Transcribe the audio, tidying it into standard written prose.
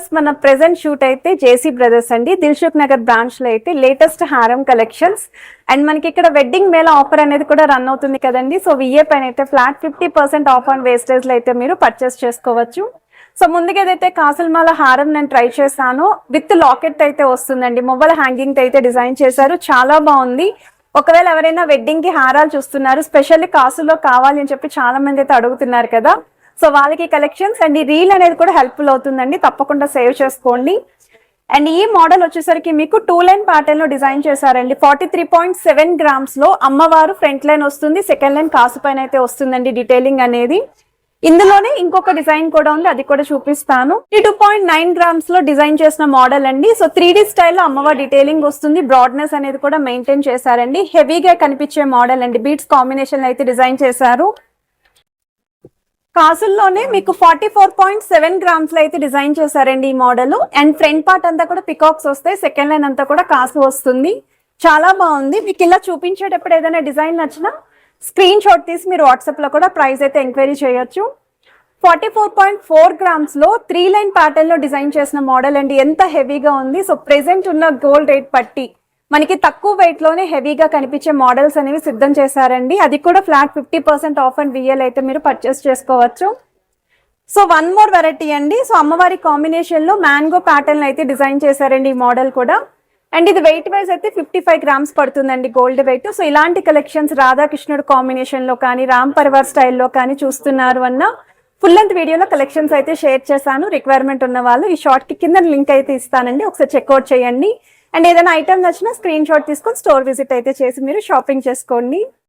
Viewers, మన present shoot అయితే JC brothers అండి, దిల్సుఖ్ నగర్ బ్రాంచ్ లో అయితే లేటెస్ట్ హారం కలెక్షన్స్. అండ్ మనకి ఇక్కడ వెడ్డింగ్ మేళ ఆఫర్ అనేది కూడా రన్ అవుతుంది కదండి. సో విఏ పైన అయితే ఫ్లాట్ 50% ఆఫ్ ఆన్ వేస్టేజ్ లో అయితే మీరు పర్చేస్ చేసుకోవచ్చు. సో ముందుగా ఏదైతే కాసులమాల హారం నేను ట్రై చేశాను, విత్ లాకెట్ అయితే వస్తుందండి. మొబైల్ హ్యాంగింగ్ అయితే డిజైన్ చేశారు, చాలా బాగుంది. ఒకవేళ ఎవరైనా వెడ్డింగ్ కి హారాలు చూస్తున్నారు, స్పెషల్లీ కాసులో కావాలి అని చెప్పి చాలా మంది అయితే అడుగుతున్నారు కదా. సో వాళ్ళకి కలెక్షన్స్ అండ్ ఈ రీల్ అనేది కూడా హెల్ప్ఫుల్ అవుతుందండి, తప్పకుండా సేవ్ చేసుకోండి. అండ్ ఈ మోడల్ వచ్చేసరికి మీకు 2 లైన్ ప్యాటర్న్ లో డిజైన్ చేశారండి. 43.7 గ్రామ్స్ లో అమ్మవారు ఫ్రంట్ లైన్ వస్తుంది, సెకండ్ లైన్ కాసు పైన అయితే వస్తుందండి డీటెయిలింగ్ అనేది. ఇందులోనే ఇంకొక డిజైన్ కూడా ఉంది, అది కూడా చూపిస్తాను. 2.9 గ్రామ్స్ లో డిజైన్ చేసిన మోడల్ అండి. సో 3D స్టైల్లో అమ్మవారి డీటెయిలింగ్ వస్తుంది, బ్రాడ్నెస్ అనేది కూడా మెయింటైన్ చేశారండి. హెవీగా కనిపించే మోడల్ అండి, బీట్స్ కాంబినేషన్ అయితే డిజైన్ చేశారు. కాసుల్లోనే మీకు 44.7 గ్రామ్స్ లో అయితే డిజైన్ చేశారండి ఈ మోడల్. అండ్ ఫ్రంట్ పార్ట్ అంతా కూడా పికాక్స్ వస్తాయి, సెకండ్ లైన్ అంతా కూడా కాసు వస్తుంది. చాలా బాగుంది. మీకు ఇలా చూపించేటప్పుడు ఏదైనా డిజైన్ నచ్చినా స్క్రీన్ షాట్ తీసి మీరు వాట్సాప్ లో కూడా ప్రైస్ అయితే ఎంక్వైరీ చేయొచ్చు. 44.4 గ్రామ్స్ లో 3 లైన్ ప్యాటర్న్ లో డిజైన్ చేసిన మోడల్ అండి, ఎంత హెవీగా ఉంది. సో ప్రెసెంట్ ఉన్న గోల్డ్ రేట్ పట్టి మనకి తక్కువ వెయిట్ లోనే హెవీగా కనిపించే మోడల్స్ అనేవి సిద్ధం చేశారండి. అది కూడా ఫ్లాట్ 50% ఆఫ్ అండ్ విఎల్ అయితే మీరు పర్చేస్ చేసుకోవచ్చు. సో వన్ మోర్ వెరైటీ అండి. సో అమ్మవారి కాంబినేషన్ లో మ్యాంగో ప్యాటర్న్ అయితే డిజైన్ చేశారండి ఈ మోడల్ కూడా. అండ్ ఇది వెయిట్ వైజ్ అయితే 55 గ్రామ్స్ పడుతుందండి గోల్డ్ వెయిట్. సో ఇలాంటి కలెక్షన్స్ రాధాకృష్ణుడు కాంబినేషన్ లో కానీ రామ్ పరివార్ స్టైల్లో కానీ చూస్తున్నారు అన్న ఫుల్ లెంత్ వీడియోలో కలెక్షన్స్ అయితే షేర్ చేశాను. రిక్వైర్మెంట్ ఉన్న వాళ్ళు ఈ షార్ట్ కి కింద లింక్ అయితే ఇస్తానండి, ఒకసారి చెక్అవుట్ చేయండి. అండ్ ఏదైనా ఐటమ్ నచ్చినా స్క్రీన్ షాట్ తీసుకొని స్టోర్ విజిట్ అయితే చేసి మీరు షాపింగ్ చేసుకోండి.